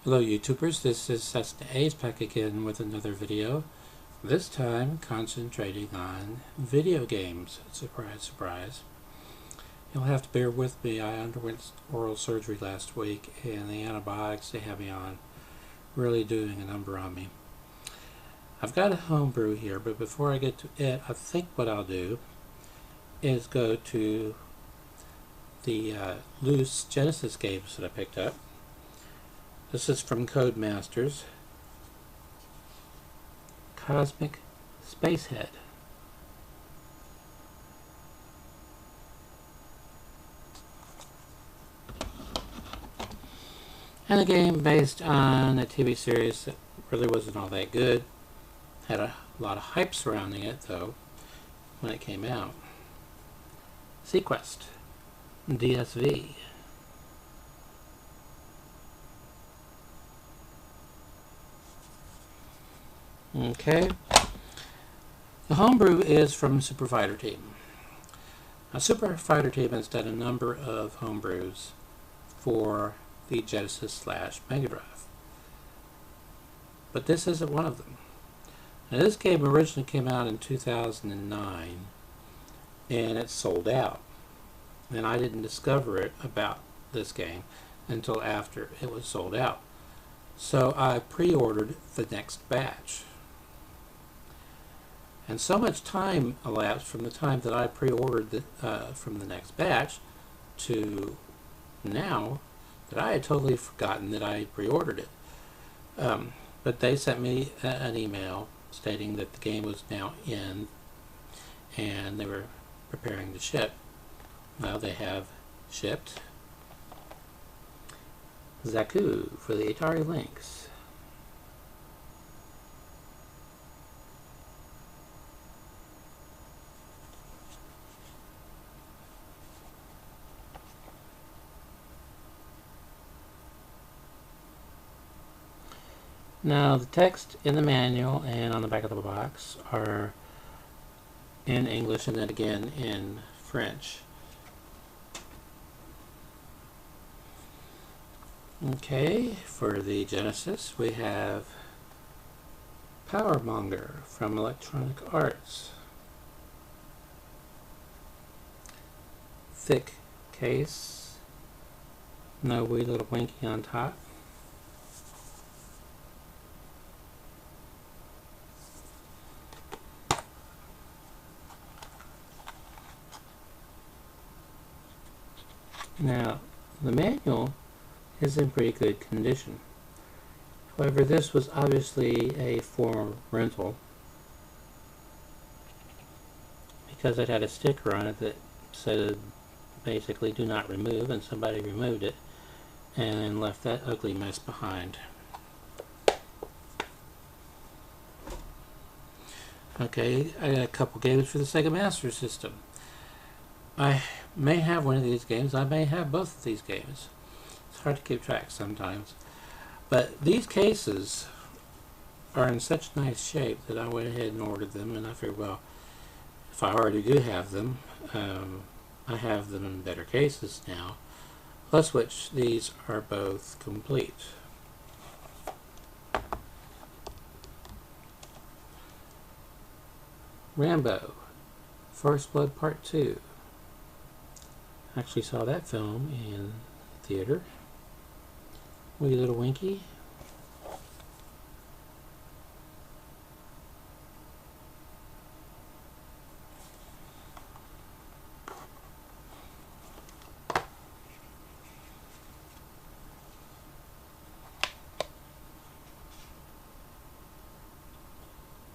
Hello YouTubers, this is Cessna A's back again with another video. This time concentrating on video games. Surprise, surprise. You'll have to bear with me. I underwent oral surgery last week and the antibiotics they have me on really doing a number on me. I've got a homebrew here, but before I get to it, I think what I'll do is go to the loose Genesis games that I picked up. This is from Codemasters, Cosmic Spacehead. And a game based on a TV series that really wasn't all that good. Had a lot of hype surrounding it though when it came out. Sequest, DSV. Okay, the homebrew is from Super Fighter Team. Now, Super Fighter Team has done a number of homebrews for the Genesis / Mega Drive, but this isn't one of them. Now, this game originally came out in 2009, and it sold out. And I didn't discover it about this game until after it was sold out. So I pre-ordered the next batch. And so much time elapsed from the time that I pre-ordered from the next batch to now that I had totally forgotten that I pre-ordered it. But they sent me an email stating that the game was now in and they were preparing to ship. Now they have shipped Zaku for the Atari Lynx. Now the text in the manual and on the back of the box are in English and then again in French. Okay, for the Genesis we have Powermonger from Electronic Arts. Thick case, no wee little winky on top. Now, the manual is in pretty good condition. However, this was obviously a former rental because it had a sticker on it that said basically do not remove, and somebody removed it and left that ugly mess behind. Okay, I got a couple games for the Sega Master System. I may have one of these games, I may have both of these games. It's hard to keep track sometimes. But these cases are in such nice shape that I went ahead and ordered them, and I figured, well, if I already do have them, I have them in better cases now, plus which these are both complete. Rambo, First Blood Part 2. Actually saw that film in the theater. Wee little winky.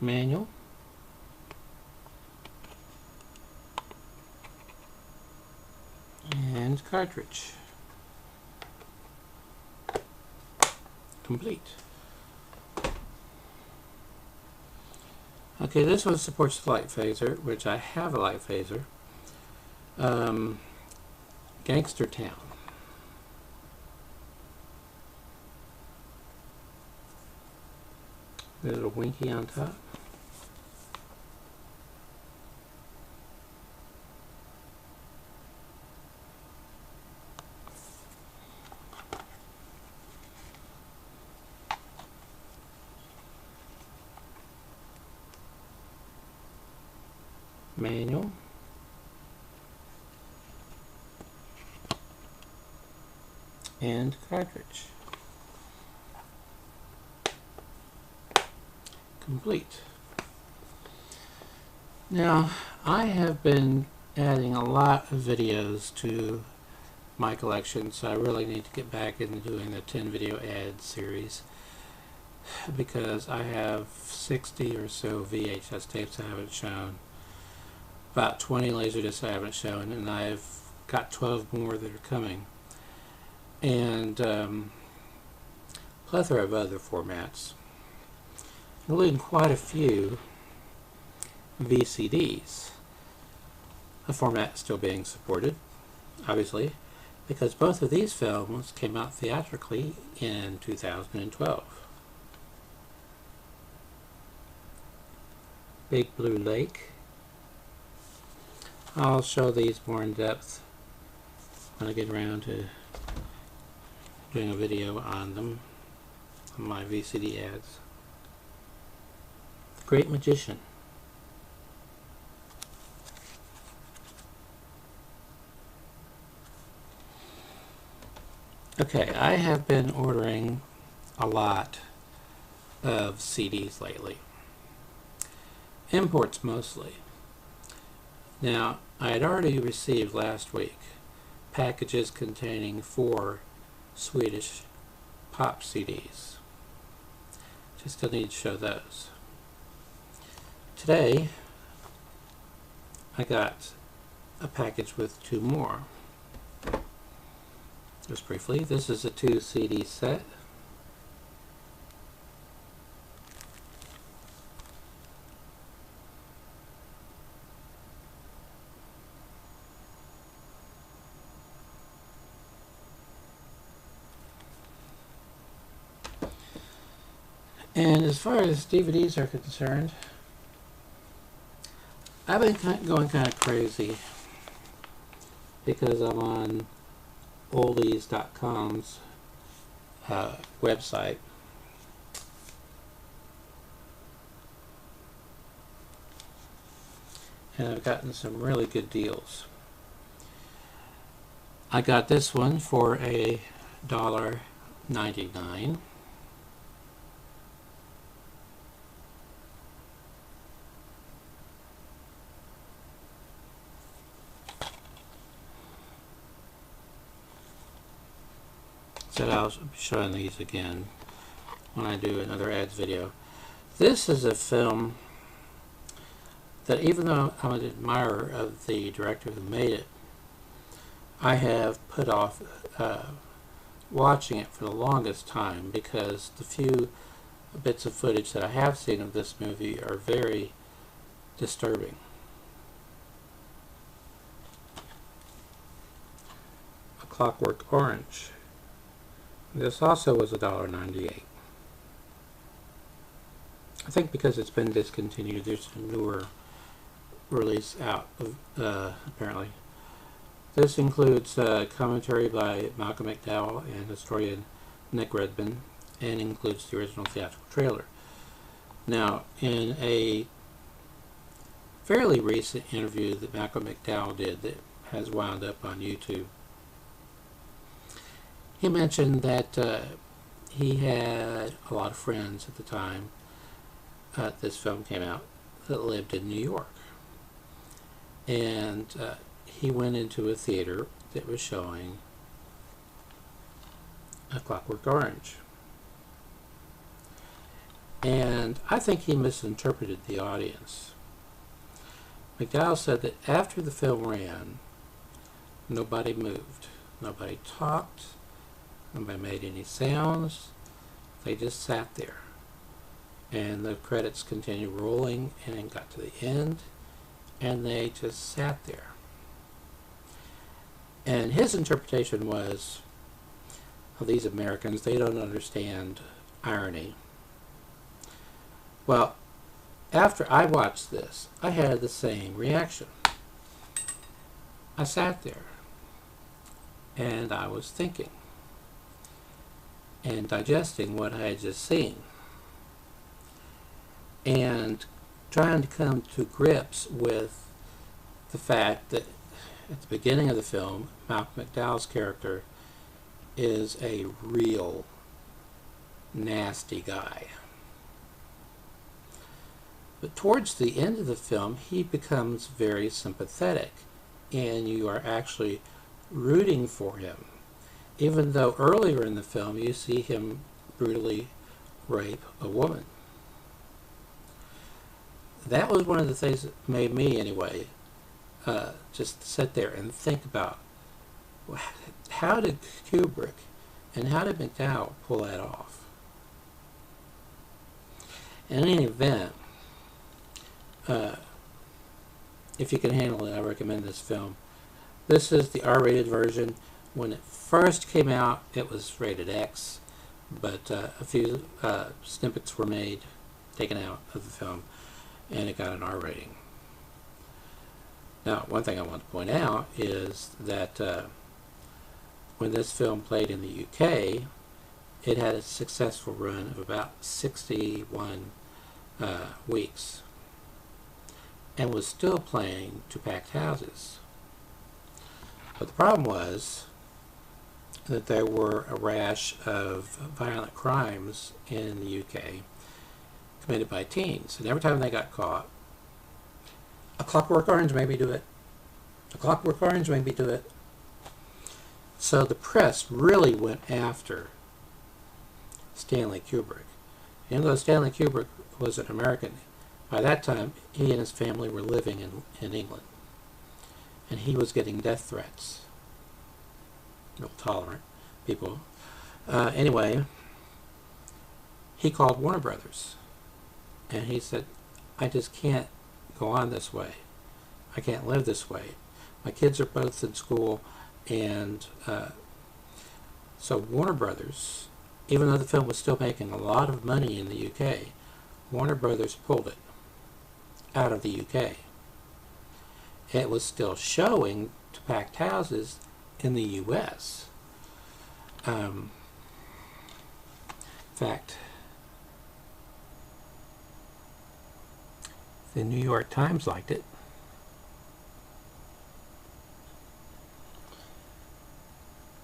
Manual. And cartridge. Complete. Okay, this one supports the light phaser, which I have a light phaser. Gangster Town. There's a winky on top. manual, and cartridge. Complete. Now, I have been adding a lot of videos to my collection, so I really need to get back into doing the 10 video ad series, because I have 60 or so VHS tapes I haven't shown, about 20 Laserdiscs I haven't shown, and I've got 12 more that are coming, and plethora of other formats, including quite a few VCDs, a format still being supported, obviously, because both of these films came out theatrically in 2012. Big Blue Lake. I'll show these more in depth when I get around to doing a video on them, on my VCD ads. The Great Magician. Okay, I have been ordering a lot of CDs lately. Imports mostly. Now, I had already received last week packages containing 4 Swedish pop CDs. Just still need to show those. Today, I got a package with 2 more. Just briefly, this is a 2 CD set. And as far as DVDs are concerned, I've been going kind of crazy because I'm on oldies.com's website, and I've gotten some really good deals. I got this one for $1.99. So I'll be showing these again when I do another ads video. This is a film that, even though I'm an admirer of the director who made it, I have put off watching it for the longest time, because the few bits of footage that I have seen of this movie are very disturbing. A Clockwork Orange. This also was $1.98. I think because it's been discontinued, there's a newer release out, apparently. This includes commentary by Malcolm McDowell and historian Nick Redman, and includes the original theatrical trailer. Now, in a fairly recent interview that Malcolm McDowell did that has wound up on YouTube, he mentioned that he had a lot of friends at the time this film came out that lived in New York. And he went into a theater that was showing A Clockwork Orange. And I think he misinterpreted the audience. McDowell said that after the film ran, nobody moved, nobody talked, nobody made any sounds. They just sat there. And the credits continued rolling and got to the end, and they just sat there. And his interpretation was, of these Americans, they don't understand irony. Well, after I watched this, I had the same reaction. I sat there, and I was thinking and digesting what I had just seen, and trying to come to grips with the fact that at the beginning of the film, Malcolm McDowell's character is a real nasty guy. But towards the end of the film, he becomes very sympathetic, and you are actually rooting for him, even though earlier in the film you see him brutally rape a woman. That was one of the things that made me, anyway, just sit there and think about how did Kubrick and how did McDowell pull that off? In any event, if you can handle it, I recommend this film. This is the R-rated version. When it first came out, it was rated X, but a few snippets were made, taken out of the film, and it got an R rating. Now, one thing I want to point out is that when this film played in the UK, it had a successful run of about 61 weeks, and was still playing to packed houses. But the problem was that there were a rash of violent crimes in the UK committed by teens, and every time they got caught, A Clockwork Orange made me do it. A Clockwork Orange made me do it. So the press really went after Stanley Kubrick. Even though Stanley Kubrick was an American, by that time he and his family were living in England, and he was getting death threats. No tolerant people. Anyway, he called Warner Brothers, and he said, I just can't go on this way. I can't live this way. My kids are both in school, and so Warner Brothers, even though the film was still making a lot of money in the UK, Warner Brothers pulled it out of the UK. It was still showing to packed houses in the US. In fact, the New York Times liked it.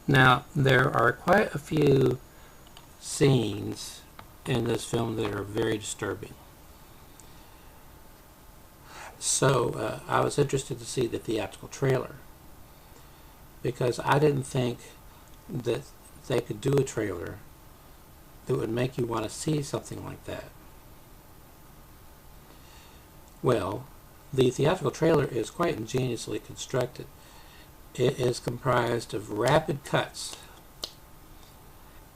Now, there are quite a few scenes in this film that are very disturbing. So I was interested to see the theatrical trailer, because I didn't think that they could do a trailer that would make you want to see something like that. Well, the theatrical trailer is quite ingeniously constructed. It is comprised of rapid cuts,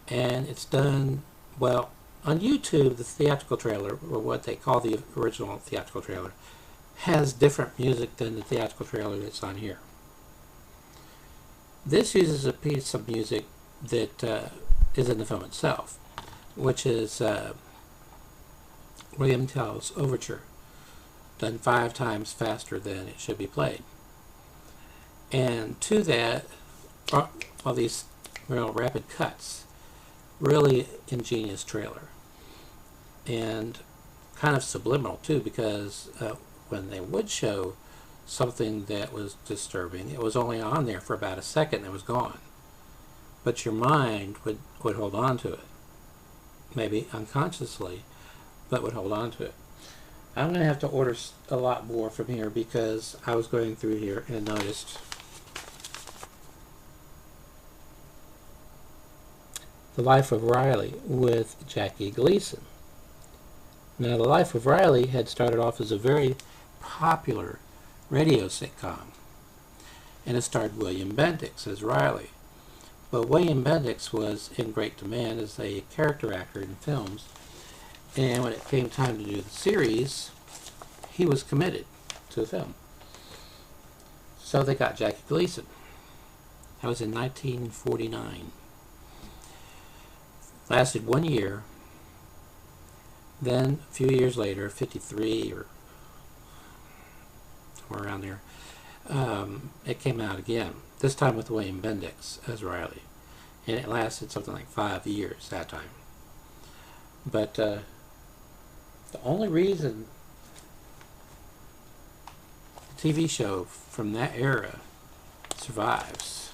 and it's done, well, on YouTube, the theatrical trailer, or what they call the original theatrical trailer, has different music than the theatrical trailer that's on here. This uses a piece of music that is in the film itself, which is William Tell's Overture, done 5 times faster than it should be played. And to that, all these real rapid cuts, really ingenious trailer, and kind of subliminal too, because when they would show something that was disturbing, it was only on there for about a second and it was gone. But your mind would hold on to it, maybe unconsciously, but would hold on to it. I'm going to have to order a lot more from here, because I was going through here and noticed The Life of Riley with Jackie Gleason. Now, The Life of Riley had started off as a very popular radio sitcom, and it starred William Bendix as Riley. But William Bendix was in great demand as a character actor in films, and when it came time to do the series, he was committed to the film. So they got Jackie Gleason. That was in 1949. Lasted 1 year. Then, a few years later, 53 or somewhere around there, it came out again, this time with William Bendix as Riley. And it lasted something like 5 years that time. But the only reason it TV show from that era survives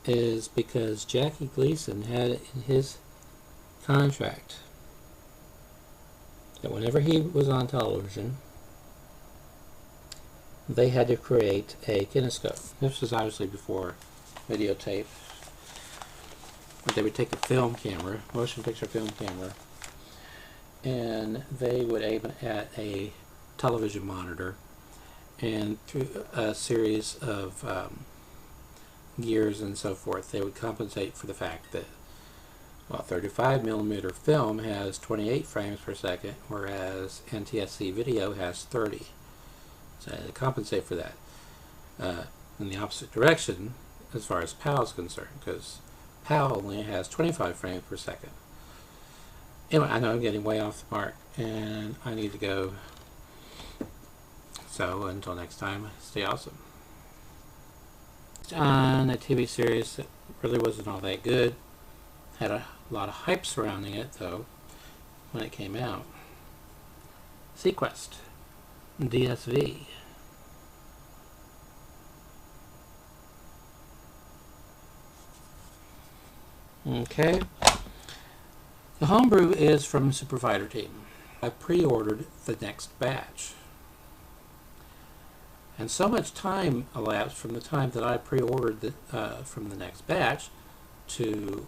is because Jackie Gleason had it in his contract that whenever he was on television, they had to create a kinescope. This was obviously before videotape, but they would take a film camera, motion picture film camera, and they would aim it at a television monitor, and through a series of gears and so forth, they would compensate for the fact that, well, 35mm film has 28 frames per second, whereas NTSC video has 30. So they compensate for that. In the opposite direction, as far as PAL is concerned, because PAL only has 25 frames per second. Anyway, I know I'm getting way off the mark, and I need to go. So until next time, stay awesome. On a TV series that really wasn't all that good. Had a lot of hype surrounding it, though, when it came out. Sequest. DSV. Okay. The homebrew is from Super Fighter Team. I pre-ordered the next batch. And so much time elapsed from the time that I pre-ordered from the next batch to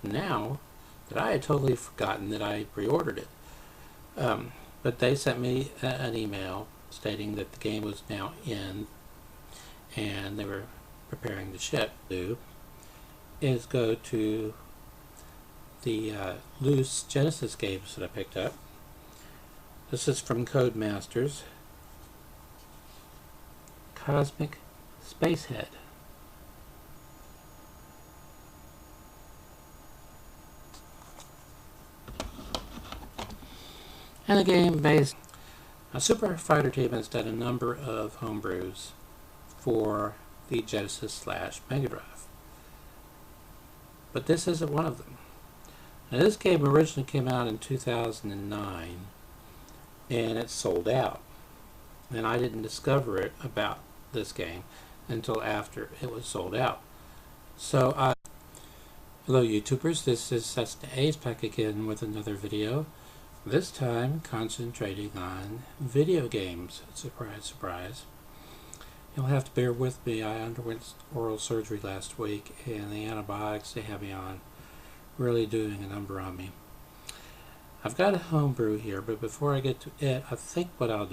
now that I had totally forgotten that I pre-ordered it. But they sent me an email stating that the game was now in and they were preparing to ship. Do is go to the loose Genesis games that I picked up. This is from Codemasters. Cosmic Spacehead. And the game based. Now, Super Fighter Team has done a number of homebrews for the Genesis / Mega Drive, but this isn't one of them. Now, this game originally came out in 2009, and it sold out. And I didn't discover it about this game until after it was sold out. So, hello YouTubers, this is Cessna A's back again with another video. This time concentrating on video games. Surprise, surprise. You'll have to bear with me. I underwent oral surgery last week, and the antibiotics they have me on really doing a number on me. I've got a homebrew here, but before I get to it, I think what I'll do